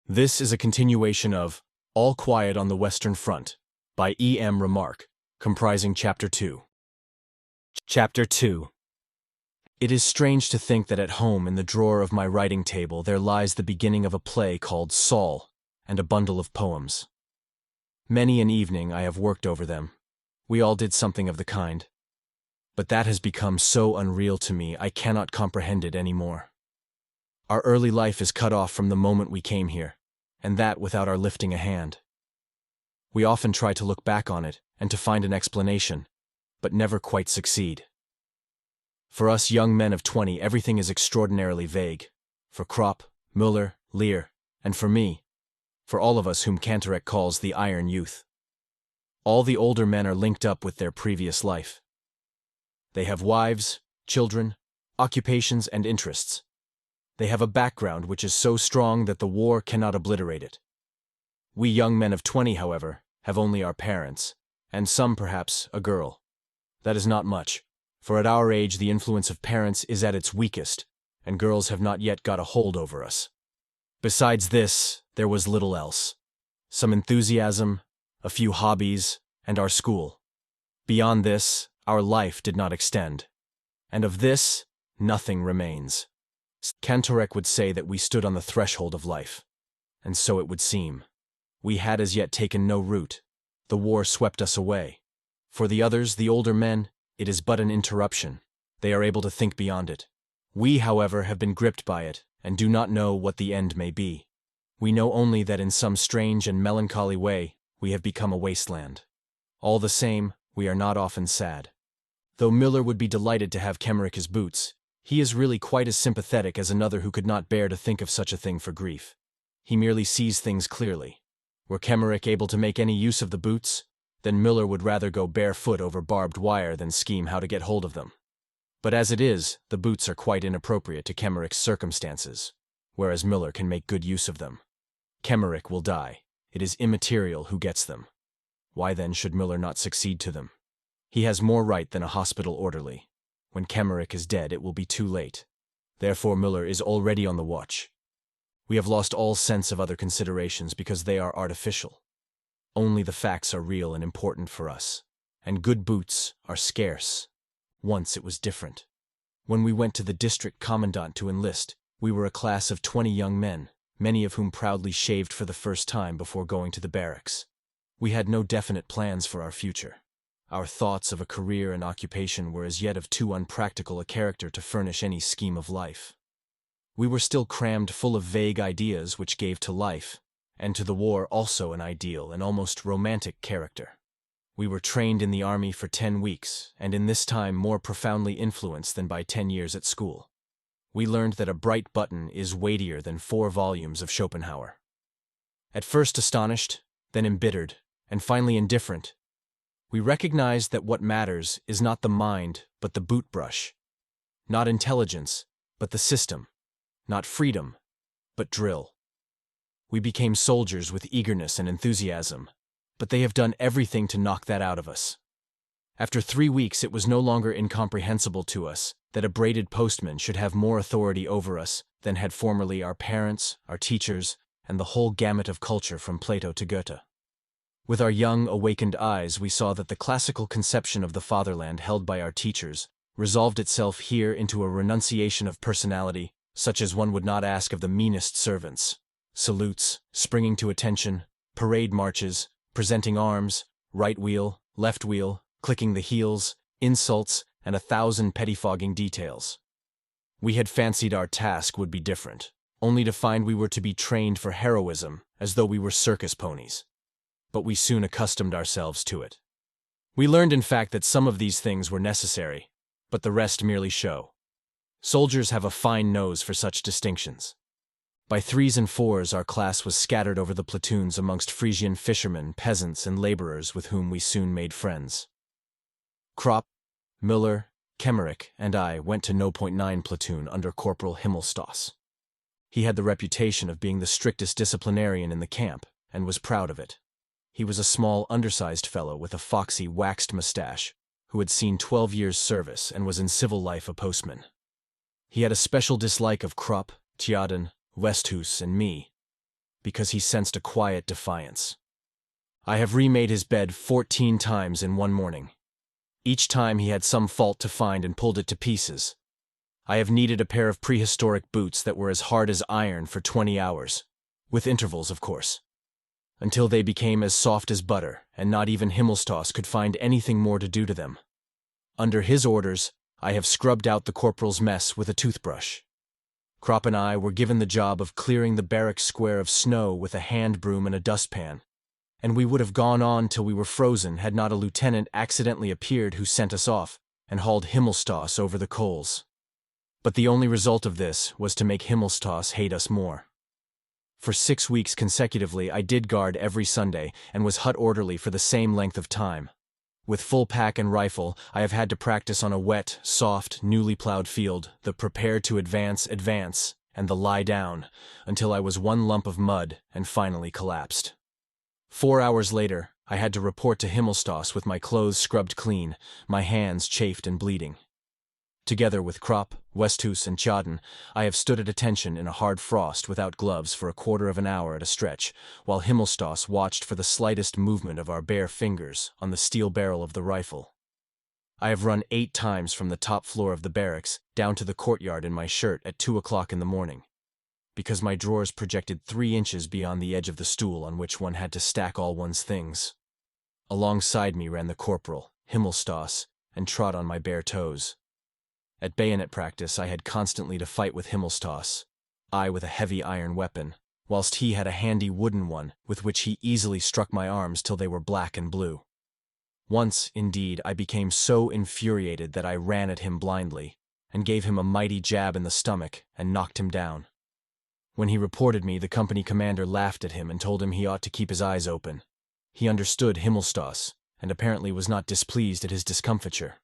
This is a continuation of All Quiet on the Western Front by E.M. Remarque, comprising Chapter 2. Chapter 2. It is strange to think that at home in the drawer of my writing table there lies the beginning of a play called Saul and a bundle of poems. Many an evening I have worked over them. We all did something of the kind. But that has become so unreal to me I cannot comprehend it any more. Our early life is cut off from the moment we came here, and that without our lifting a hand. We often try to look back on it and to find an explanation, but never quite succeed. For us young men of 20, everything is extraordinarily vague. For Kropp, Müller, Lear, and for me, for all of us whom Enrich calls the Iron Youth. All the older men are linked up with their previous life. They have wives, children, occupations, and interests. They have a background which is so strong that the war cannot obliterate it. We young men of 20, however, have only our parents, and some, perhaps, a girl. That is not much, for at our age the influence of parents is at its weakest, and girls have not yet got a hold over us. Besides this, there was little else. Some enthusiasm, a few hobbies, and our school. Beyond this, our life did not extend. And of this, nothing remains. Enrich would say that we stood on the threshold of life. And so it would seem. We had as yet taken no root. The war swept us away. For the others, the older men, it is but an interruption. They are able to think beyond it. We, however, have been gripped by it, and do not know what the end may be. We know only that in some strange and melancholy way, we have become a wasteland. All the same, we are not often sad. Though Müller would be delighted to have Enrich his boots, he is really quite as sympathetic as another who could not bear to think of such a thing for grief. He merely sees things clearly. Were Enrich able to make any use of the boots, then Müller would rather go barefoot over barbed wire than scheme how to get hold of them. But as it is, the boots are quite inappropriate to Enrich's circumstances, whereas Müller can make good use of them. Enrich will die. It is immaterial who gets them. Why then should Müller not succeed to them? He has more right than a hospital orderly. When Enrich is dead, it will be too late. Therefore Müller is already on the watch. We have lost all sense of other considerations because they are artificial. Only the facts are real and important for us. And good boots are scarce. Once it was different. When we went to the district commandant to enlist, we were a class of 20 young men, many of whom proudly shaved for the first time before going to the barracks. We had no definite plans for our future. Our thoughts of a career and occupation were as yet of too unpractical a character to furnish any scheme of life. We were still crammed full of vague ideas which gave to life, and to the war also an ideal and almost romantic character. We were trained in the army for 10 weeks, and in this time more profoundly influenced than by 10 years at school. We learned that a bright button is weightier than 4 volumes of Schopenhauer. At first astonished, then embittered, and finally indifferent, we recognized that what matters is not the mind, but the boot brush. Not intelligence, but the system. Not freedom, but drill. We became soldiers with eagerness and enthusiasm, but they have done everything to knock that out of us. After 3 weeks, it was no longer incomprehensible to us that a braided postman should have more authority over us than had formerly our parents, our teachers, and the whole gamut of culture from Plato to Goethe. With our young, awakened eyes, we saw that the classical conception of the fatherland held by our teachers resolved itself here into a renunciation of personality, such as one would not ask of the meanest servants. Salutes, springing to attention, parade marches, presenting arms, right wheel, left wheel, clicking the heels, insults, and 1,000 pettifogging details. We had fancied our task would be different, only to find we were to be trained for heroism as though we were circus ponies. But we soon accustomed ourselves to it. We learned in fact that some of these things were necessary, but the rest merely show. Soldiers have a fine nose for such distinctions. By 3s and 4s our class was scattered over the platoons amongst Frisian fishermen, peasants, and laborers with whom we soon made friends. Kropp, Müller, Enrich, and I went to No. 9 platoon under Corporal Himmelstoss. He had the reputation of being the strictest disciplinarian in the camp, and was proud of it. He was a small, undersized fellow with a foxy, waxed mustache, who had seen 12 years' service and was in civil life a postman. He had a special dislike of Kropp, Tjaden, Westhus, and me. because he sensed a quiet defiance. I have remade his bed 14 times in one morning. Each time he had some fault to find and pulled it to pieces. I have kneaded a pair of prehistoric boots that were as hard as iron for 20 hours, with intervals, of course, until they became as soft as butter, and not even Himmelstoss could find anything more to do to them. Under his orders, I have scrubbed out the corporal's mess with a toothbrush. Kropp and I were given the job of clearing the barracks square of snow with a hand broom and a dustpan, and we would have gone on till we were frozen had not a lieutenant accidentally appeared who sent us off and hauled Himmelstoss over the coals. But the only result of this was to make Himmelstoss hate us more. For 6 weeks consecutively, I did guard every Sunday and was hut orderly for the same length of time. With full pack and rifle, I have had to practice on a wet, soft, newly plowed field, the prepare to advance, and the lie down, until I was one lump of mud and finally collapsed. 4 hours later, I had to report to Himmelstoss with my clothes scrubbed clean, my hands chafed and bleeding. Together with Kropp, Westhus, and Tjaden, I have stood at attention in a hard frost without gloves for a quarter of an hour at a stretch, while Himmelstoss watched for the slightest movement of our bare fingers on the steel barrel of the rifle. I have run 8 times from the top floor of the barracks down to the courtyard in my shirt at 2 o'clock in the morning, because my drawers projected 3 inches beyond the edge of the stool on which one had to stack all one's things. Alongside me ran the corporal, Himmelstoss, and trod on my bare toes. At bayonet practice, I had constantly to fight with Himmelstoss, I with a heavy iron weapon, whilst he had a handy wooden one with which he easily struck my arms till they were black and blue. Once, indeed, I became so infuriated that I ran at him blindly, and gave him a mighty jab in the stomach and knocked him down. When he reported me, the company commander laughed at him and told him he ought to keep his eyes open. He understood Himmelstoss, and apparently was not displeased at his discomfiture.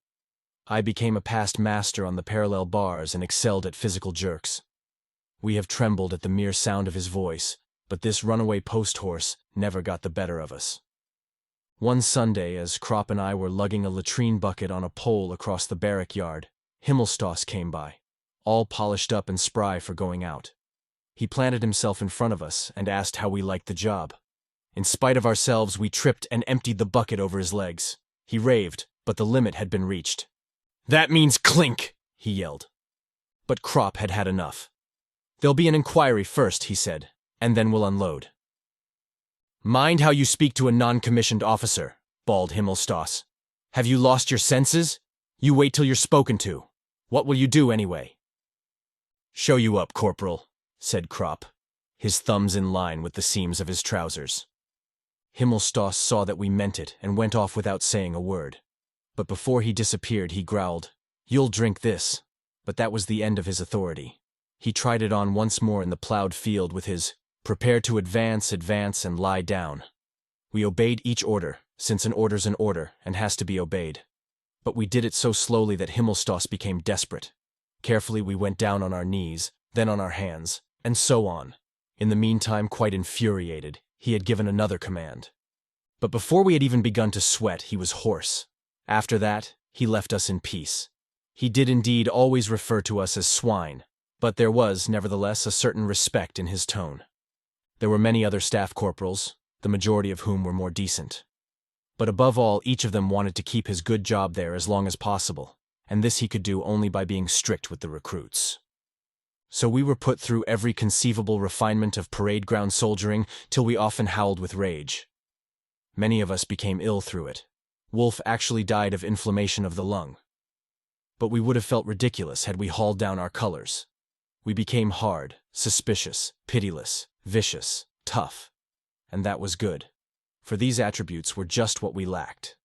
I became a past master on the parallel bars and excelled at physical jerks. We have trembled at the mere sound of his voice, but this runaway post horse never got the better of us. One Sunday, as Kropp and I were lugging a latrine bucket on a pole across the barrack yard, Himmelstoss came by, all polished up and spry for going out. He planted himself in front of us and asked how we liked the job. In spite of ourselves, we tripped and emptied the bucket over his legs. He raved, but the limit had been reached. "That means clink!" he yelled. But Kropp had had enough. "There'll be an inquiry first," he said, "and then we'll unload." "Mind how you speak to a non-commissioned officer," bawled Himmelstoss. "Have you lost your senses? You wait till you're spoken to. What will you do anyway?" "Show you up, Corporal," said Kropp, his thumbs in line with the seams of his trousers. Himmelstoss saw that we meant it and went off without saying a word. But before he disappeared, he growled, "You'll drink this." But that was the end of his authority. He tried it on once more in the plowed field with his prepare to advance, and lie down. We obeyed each order, since an order's an order and has to be obeyed. But we did it so slowly that Himmelstoss became desperate. Carefully we went down on our knees, then on our hands, and so on. In the meantime, quite infuriated, he had given another command. But before we had even begun to sweat, he was hoarse. After that, he left us in peace. He did indeed always refer to us as swine, but there was, nevertheless, a certain respect in his tone. There were many other staff corporals, the majority of whom were more decent. But above all, each of them wanted to keep his good job there as long as possible, and this he could do only by being strict with the recruits. So we were put through every conceivable refinement of parade ground soldiering till we often howled with rage. Many of us became ill through it. Wolf actually died of inflammation of the lung. But we would have felt ridiculous had we hauled down our colors. We became hard, suspicious, pitiless, vicious, tough. And that was good, for these attributes were just what we lacked.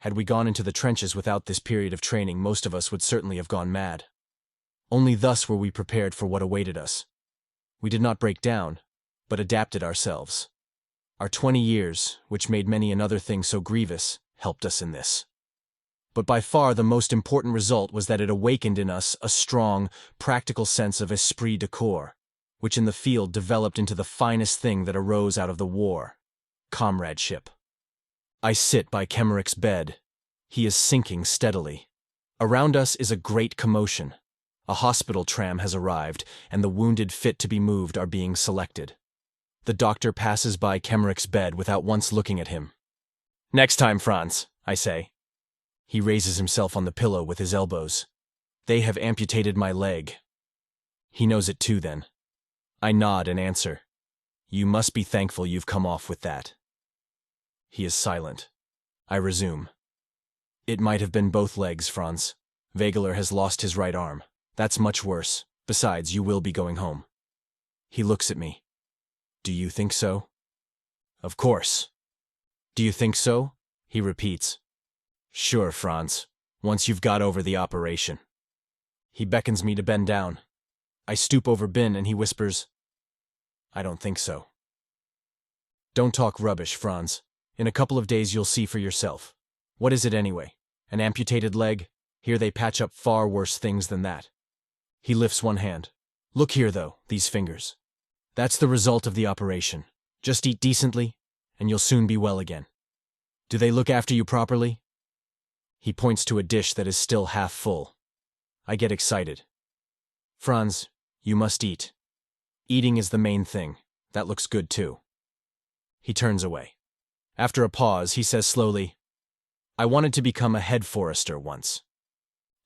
Had we gone into the trenches without this period of training, most of us would certainly have gone mad. Only thus were we prepared for what awaited us. We did not break down, but adapted ourselves. Our 20 years, which made many another thing so grievous, helped us in this. But by far the most important result was that it awakened in us a strong, practical sense of esprit de corps, which in the field developed into the finest thing that arose out of the war: comradeship. I sit by Kemmerich's bed. He is sinking steadily. Around us is a great commotion. A hospital tram has arrived, and the wounded fit to be moved are being selected. The doctor passes by Kemmerich's bed without once looking at him. "Next time, Franz," I say. He raises himself on the pillow with his elbows. "They have amputated my leg." He knows it too, then. I nod and answer, "You must be thankful you've come off with that." He is silent. I resume. "It might have been both legs, Franz. Wegeler has lost his right arm. That's much worse. Besides, you will be going home." He looks at me. "Do you think so?" "Of course." "Do you think so?" he repeats. "Sure, Franz. Once you've got over the operation." He beckons me to bend down. I stoop over Bin and he whispers, "I don't think so." "Don't talk rubbish, Franz. In a couple of days you'll see for yourself. What is it anyway? An amputated leg? Here they patch up far worse things than that." He lifts one hand. "Look here, though, these fingers. That's the result of the operation. Just eat decently, and you'll soon be well again. Do they look after you properly?" He points to a dish that is still half full. I get excited. "Franz, you must eat. Eating is the main thing. That looks good too." He turns away. After a pause, he says slowly, "I wanted to become a head forester once."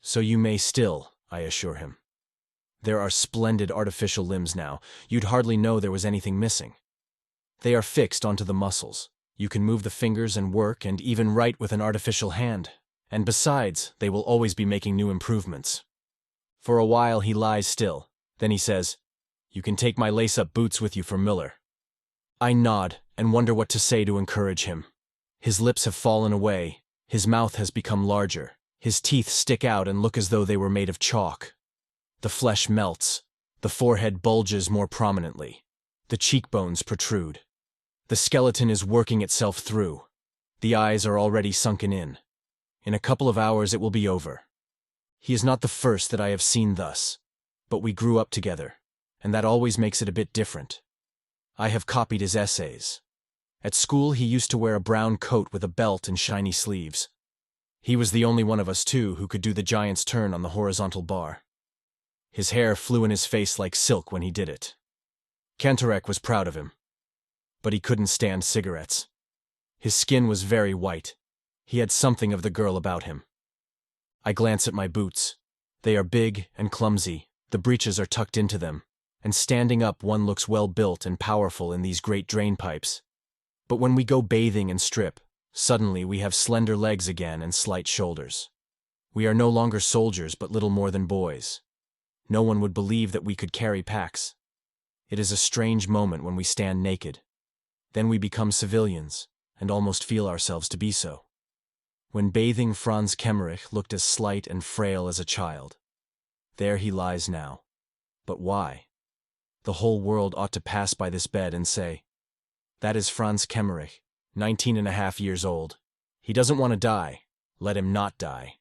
"So you may still," I assure him. "There are splendid artificial limbs now. You'd hardly know there was anything missing. They are fixed onto the muscles. You can move the fingers and work and even write with an artificial hand. And besides, they will always be making new improvements." For a while he lies still. Then he says, "You can take my lace-up boots with you for Miller." I nod and wonder what to say to encourage him. His lips have fallen away. His mouth has become larger. His teeth stick out and look as though they were made of chalk. The flesh melts. The forehead bulges more prominently. The cheekbones protrude. The skeleton is working itself through. The eyes are already sunken in. In a couple of hours it will be over. He is not the first that I have seen thus, but we grew up together, and that always makes it a bit different. I have copied his essays. At school he used to wear a brown coat with a belt and shiny sleeves. He was the only one of us two who could do the giant's turn on the horizontal bar. His hair flew in his face like silk when he did it. Kantorek was proud of him. But he couldn't stand cigarettes. His skin was very white. He had something of the girl about him. I glance at my boots. They are big and clumsy. The breeches are tucked into them, and standing up one looks well built and powerful in these great drain pipes. But when we go bathing and strip, suddenly we have slender legs again and slight shoulders. We are no longer soldiers but little more than boys. No one would believe that we could carry packs. It is a strange moment when we stand naked. Then we become civilians, and almost feel ourselves to be so. When bathing, Franz Kemmerich looked as slight and frail as a child. There he lies now. But why? The whole world ought to pass by this bed and say, "That is Franz Kemmerich, 19.5 years old. He doesn't want to die. Let him not die."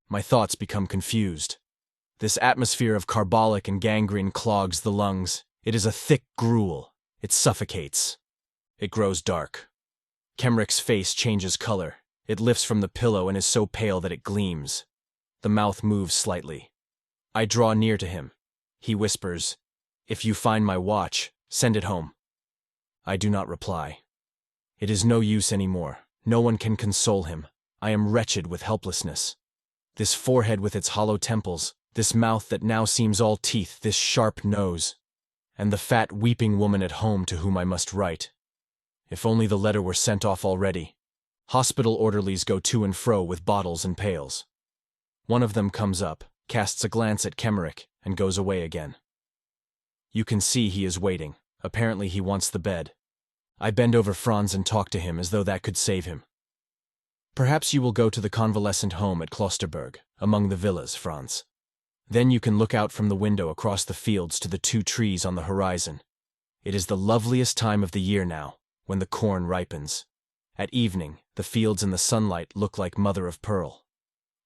My thoughts become confused. This atmosphere of carbolic and gangrene clogs the lungs. It is a thick gruel. It suffocates. It grows dark. Kemmerich's face changes color. It lifts from the pillow and is so pale that it gleams. The mouth moves slightly. I draw near to him. He whispers, "If you find my watch, send it home." I do not reply. It is no use anymore. No one can console him. I am wretched with helplessness. This forehead with its hollow temples, this mouth that now seems all teeth, this sharp nose, and the fat weeping woman at home to whom I must write. If only the letter were sent off already. Hospital orderlies go to and fro with bottles and pails. One of them comes up, casts a glance at Kemmerich, and goes away again. You can see he is waiting. Apparently he wants the bed. I bend over Franz and talk to him as though that could save him. "Perhaps you will go to the convalescent home at Klosterberg, among the villas, Franz. Then you can look out from the window across the fields to the 2 trees on the horizon. It is the loveliest time of the year now, when the corn ripens. At evening, the fields in the sunlight look like mother of pearl.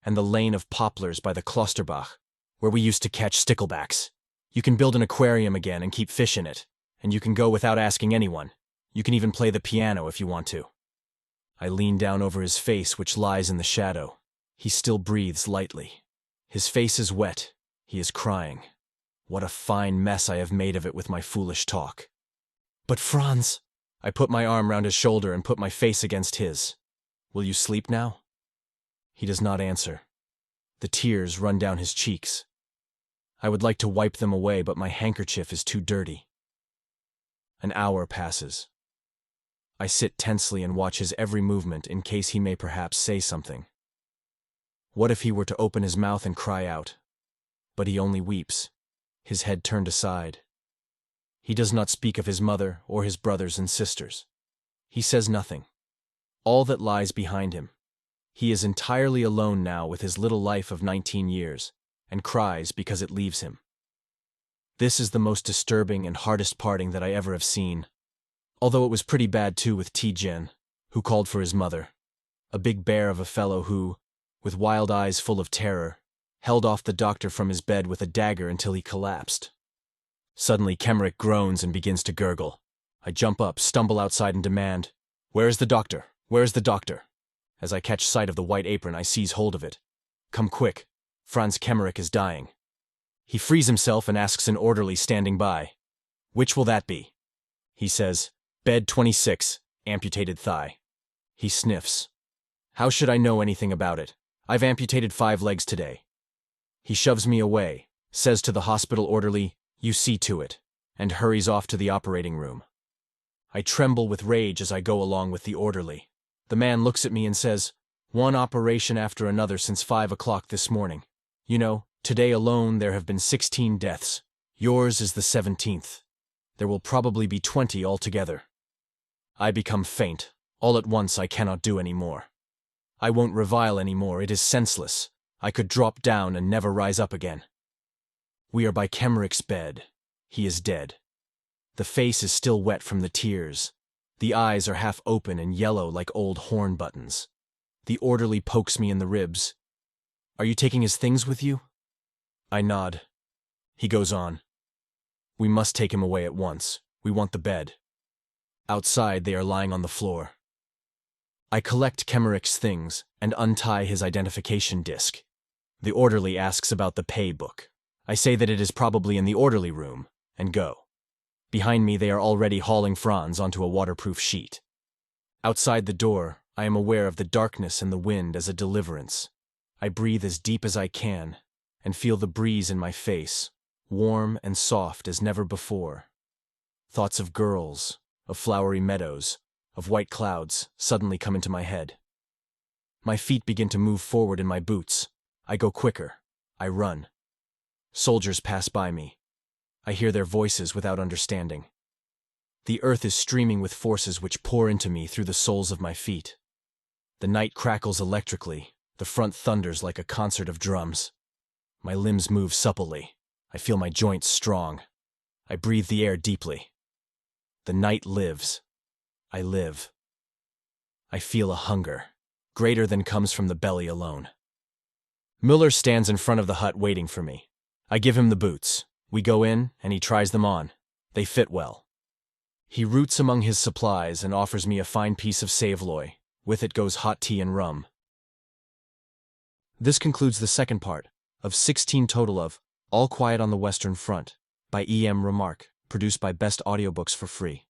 And the lane of poplars by the Klosterbach, where we used to catch sticklebacks. You can build an aquarium again and keep fish in it, and you can go without asking anyone. You can even play the piano if you want to." I lean down over his face, which lies in the shadow. He still breathes lightly. His face is wet. He is crying. What a fine mess I have made of it with my foolish talk. But Franz, I put my arm round his shoulder and put my face against his. Will you sleep now? He does not answer. The tears run down his cheeks. I would like to wipe them away, but my handkerchief is too dirty. An hour passes. I sit tensely and watch his every movement in case he may perhaps say something. What if he were to open his mouth and cry out? But he only weeps, his head turned aside. He does not speak of his mother or his brothers and sisters. He says nothing. All that lies behind him. He is entirely alone now with his little life of 19 years, and cries because it leaves him. This is the most disturbing and hardest parting that I ever have seen. Although it was pretty bad too with T-Jen, who called for his mother. A big bear of a fellow who, with wild eyes full of terror, held off the doctor from his bed with a dagger until he collapsed. Suddenly Enrich groans and begins to gurgle. I jump up, stumble outside and demand, "Where is the doctor? Where is the doctor?" As I catch sight of the white apron, I seize hold of it. "Come quick, Franz Enrich is dying." He frees himself and asks an orderly standing by, "Which will that be?" He says, "Bed 26, amputated thigh." He sniffs. "How should I know anything about it? I've amputated 5 legs today." He shoves me away, says to the hospital orderly, "You see to it," and hurries off to the operating room. I tremble with rage as I go along with the orderly. The man looks at me and says, "One operation after another since 5 o'clock this morning. You know, today alone there have been 16 deaths. Yours is the 17th. There will probably be 20 altogether." I become faint. All at once I cannot do any more. I won't revile any more, it is senseless. I could drop down and never rise up again. We are by Enrich's bed. He is dead. The face is still wet from the tears. The eyes are half open and yellow like old horn buttons. The orderly pokes me in the ribs. "Are you taking his things with you?" I nod. He goes on. "We must take him away at once. We want the bed." Outside they are lying on the floor. I collect Enrich's things and untie his identification disc. The orderly asks about the pay book. I say that it is probably in the orderly room, and go. Behind me they are already hauling Franz onto a waterproof sheet. Outside the door, I am aware of the darkness and the wind as a deliverance. I breathe as deep as I can, and feel the breeze in my face, warm and soft as never before. Thoughts of girls, of flowery meadows, of white clouds suddenly come into my head. My feet begin to move forward in my boots. I go quicker. I run. Soldiers pass by me. I hear their voices without understanding. The earth is streaming with forces which pour into me through the soles of my feet. The night crackles electrically. The front thunders like a concert of drums. My limbs move supplely. I feel my joints strong. I breathe the air deeply. The night lives. I live. I feel a hunger, greater than comes from the belly alone. Müller stands in front of the hut waiting for me. I give him the boots. We go in, and he tries them on. They fit well. He roots among his supplies and offers me a fine piece of saveloy. With it goes hot tea and rum. This concludes the second part of 16 total of All Quiet on the Western Front by Remarque, produced by Best Audiobooks for free.